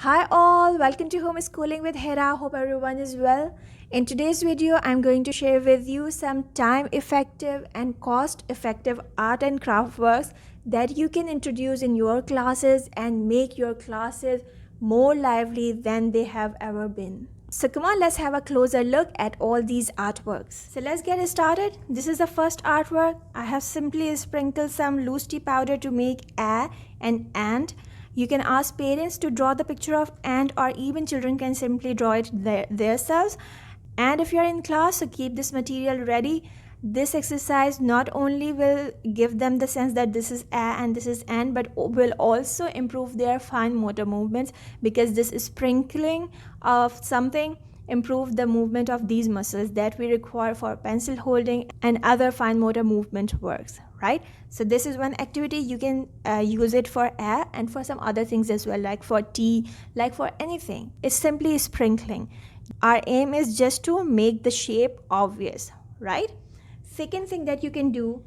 Hi all, welcome to Homeschooling with Hera. Hope everyone is well. In today's video, I'm going to share with you some time-effective and cost-effective art and craft works that you can introduce in your classes and make your classes more lively than they have ever been. So come on, let's have a closer look at all these artworks. So let's get started. This is the first artwork. I have simply sprinkled some loose tea powder to make a and ant. You can ask parents to draw the picture of ant, or even children can simply draw it themselves. And if you're in class, so keep this material ready. This exercise not only will give them the sense that this is a and this is ant, but will also improve their fine motor movements, because this sprinkling of something improve the movement of these muscles that we require for pencil holding and other fine motor movement works, right? So this is one activity. You can use it for a and for some other things as well, like for tea, like for anything. It's simply sprinkling. Our aim is just to make the shape obvious, right? Second thing that you can do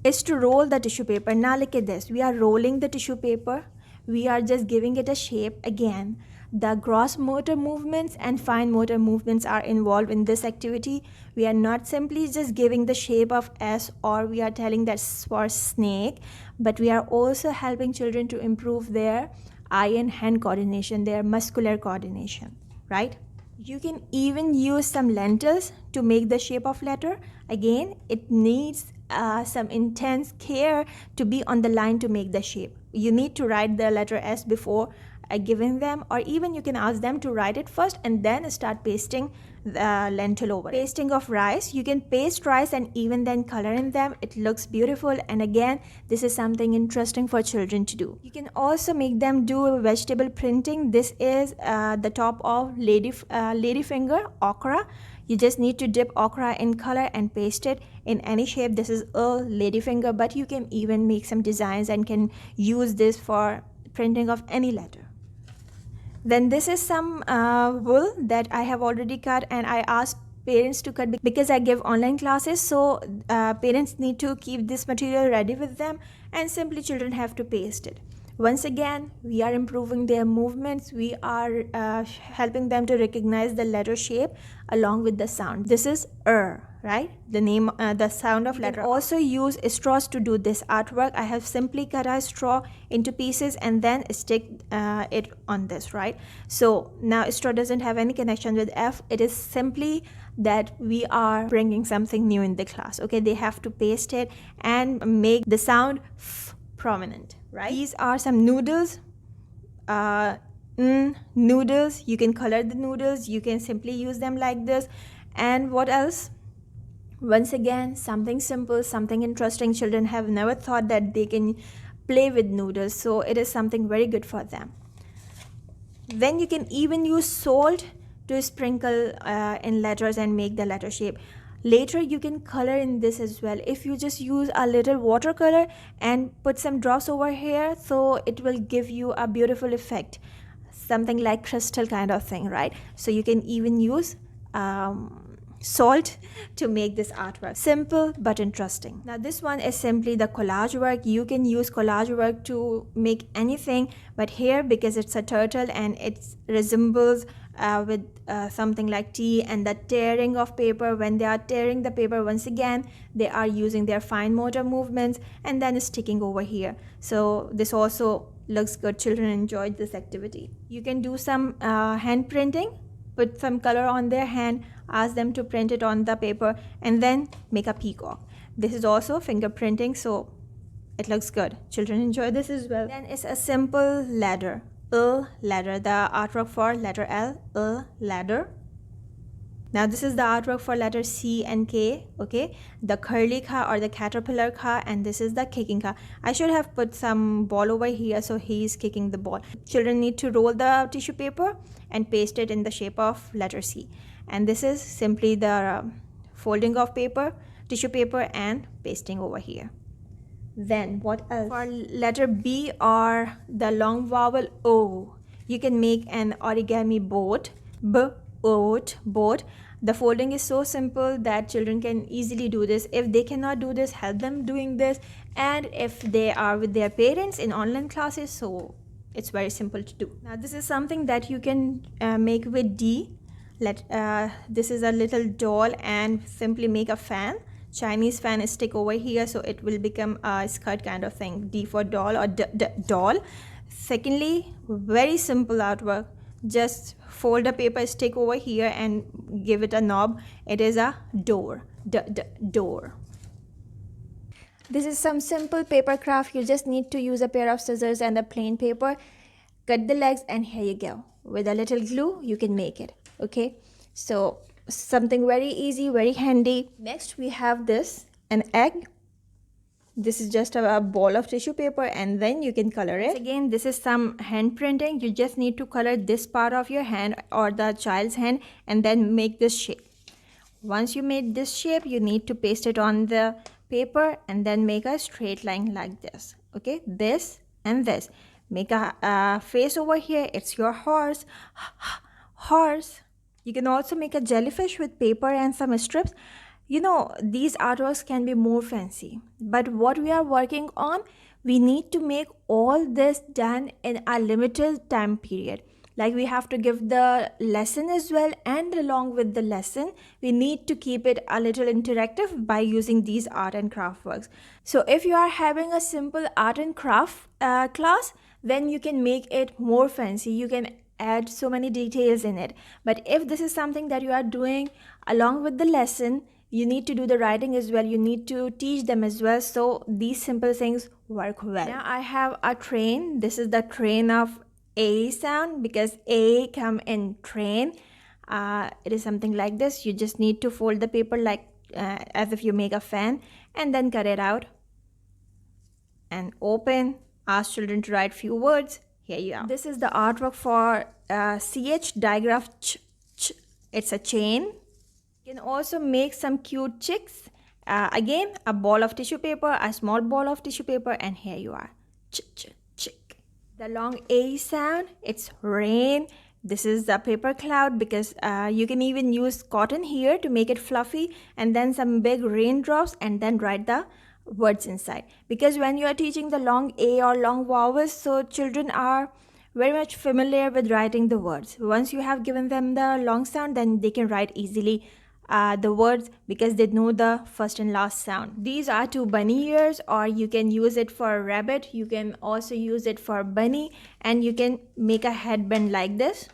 is to roll the tissue paper. Now look at this. We are rolling the tissue paper. We are just giving it a shape. Again, the gross motor movements and fine motor movements are involved in this activity. We are not simply just giving the shape of S, or we are telling that's for snake, but we are also helping children to improve their eye and hand coordination, their muscular coordination, right? You can even use some lentils to make the shape of letter. Again, it needs some intense care to be on the line to make the shape. You need to write the letter S before giving them, or even you can ask them to write it first and then start pasting the lentil over. Pasting of rice, you can paste rice and even then color in them. It looks beautiful, and again, this is something interesting for children to do. You can also make them do vegetable printing. This is the top of ladyfinger okra. You just need to dip okra in color and paste it in any shape. This is a ladyfinger, but you can even make some designs and can use this for printing of any letter. Then this is some wool that I have already cut, and I asked parents to cut because I give online classes, so parents need to keep this material ready with them, and simply children have to paste it. Once again, we are improving their movements. We are helping them to recognize the letter shape along with the sound. This is right? The name, the sound of letter. Also use straws to do this artwork. I have simply cut a straw into pieces and then stick it on this, right? So now straw doesn't have any connection with F. It is simply that we are bringing something new in the class. Okay, they have to paste it and make the sound F prominent, right? These are some noodles. Noodles. You can color the noodles. You can simply use them like this. And what else? Once again, something simple, something interesting. Children have never thought that they can play with noodles, so it is something very good for them. Then you can even use salt to sprinkle in letters and make the letter shape. Later you can color in this as well. If you just use a little watercolor and put some drops over here, so it will give you a beautiful effect, something like crystal kind of thing, right? So you can even use salt to make this artwork. Simple but interesting. Now this one is simply the collage work. You can use collage work to make anything, but here, because it's a turtle and it resembles with something like tea and the tearing of paper, when they are tearing the paper, once again they are using their fine motor movements and then sticking over here. So this also looks good. Children enjoyed this activity. You can do some hand printing. Put some color on their hand, ask them to print it on the paper, and then make a peacock. This is also fingerprinting, so it looks good. Children enjoy this as well. Then it's a simple ladder. Ladder, the artwork for letter L, ladder. Now this is the artwork for letter C and K, okay? The curly car or the caterpillar car, and this is the kicking car. I should have put some ball over here, so he is kicking the ball. Children need to roll the tissue paper and paste it in the shape of letter C. And this is simply the folding of paper, tissue paper, and pasting over here. Then what else? For letter B or the long vowel O, you can make an origami boat. Boat. The folding is so simple that children can easily do this. If they cannot do this, help them doing this. And if they are with their parents in online classes, so It's very simple to do. Now this is something that you can make with D. This is a little doll, and simply make a fan. Chinese fan is stick over here, so it will become a skirt kind of thing. D for doll, or doll. Secondly, very simple artwork. Just fold the paper, stick over here, and give it a knob. It is a door. Door. This is some simple paper craft. You just need to use a pair of scissors and a plain paper. Cut the legs, and here you go. With a little glue, you can make it. Okay, so something very easy, very handy. Next we have this, an egg. This is just a ball of tissue paper, and then you can color it. Again, this is some hand printing. You just need to color this part of your hand or the child's hand, and then make this shape. Once you made this shape, you need to paste it on the paper, and then make a straight line like this. Okay, this and this. Make a face over here. It's your horse. Horse. You can also make a jellyfish with paper and some strips. You know, these artworks can be more fancy, but what we are working on, we need to make all this done in a limited time period. Like, we have to give the lesson as well, and along with the lesson, we need to keep it a little interactive by using these art and craft works. So if you are having a simple art and craft class, then you can make it more fancy. You can add so many details in it. But if this is something that you are doing along with the lesson, you need to do the writing as well. You need to teach them as well. So these simple things work well. Now I have a train. This is the train of A sound, because A come in train. It is something like this. You just need to fold the paper like as if you make a fan, and then cut it out and open. Ask children to write few words. Here you are. This is the artwork for CH digraph ch. It's a chain. You can also make some cute chicks. Again, a ball of tissue paper, a small ball of tissue paper, and here you are. Chick. The long A sound, it's rain. This is the paper cloud, because you can even use cotton here to make it fluffy, and then some big raindrops, and then write the words inside. Because when you are teaching the long A or long vowels, so children are very much familiar with writing the words. Once you have given them the long sound, then they can write easily the words, because they know the first and last sound. These are two bunny ears, or you can use it for a rabbit. You can also use it for a bunny, and you can make a headband like this.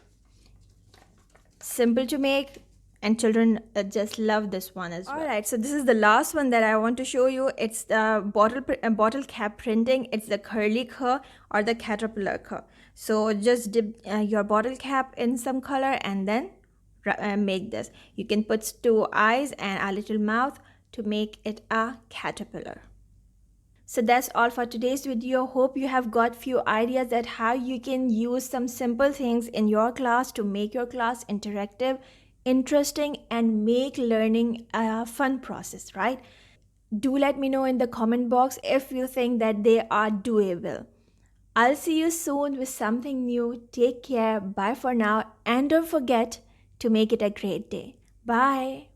Simple to make, and children just love this one as well. Alright, so this is the last one that I want to show you. It's the bottle cap printing. It's the curly cur or the caterpillar cur. So just dip your bottle cap in some color, and then make this. You can put two eyes and a little mouth to make it a caterpillar. So that's all for today's video. Hope you have got few ideas that how you can use some simple things in your class to make your class interactive, interesting, and make learning a fun process, right? Do let me know in the comment box if you think that they are doable. I'll see you soon with something new. Take care. Bye for now, and don't forget to make it a great day. Bye.